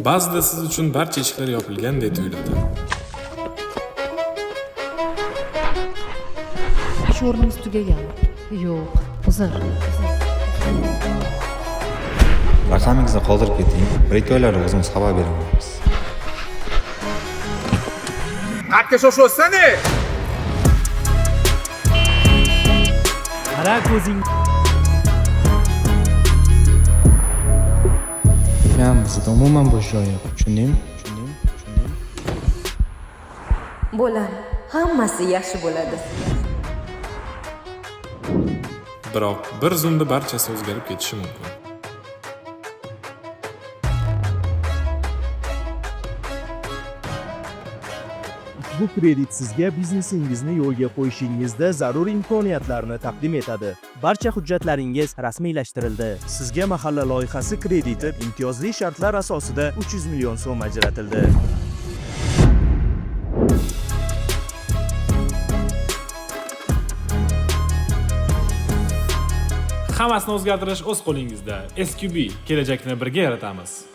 Ba'zida siz uchun barcha eshiklar yopilgandek tuyuladi. Ish o'rnimiz tugaganmi? Yo'q, uzr. Raqamingizni qoldirib keting. Bir-ikki oylarda o'zimiz xabar beramiz. Qatga shoshilsana. Qara ko'zing. Men bizda umuman bo'sh joy yo'q. Tushundingmi? Bo'ladi. Hammasi yaxshi bo'ladi. Biroq bir zumda barchasi o'zgarib ketishi mumkin. Bu kredit sizga biznesingizni yo'lga qo'yishingizda zarur imkoniyatlarni taqdim etadi. Barcha hujjatlaringiz rasmiylashtirildi. Sizga mahalla loyihasi krediti imtiyozli shartlar asosida 300 million so'm ajratildi. Hammasini o'zgartirish o'z qo'lingizda. SQB, kelajakni birga yaratamiz.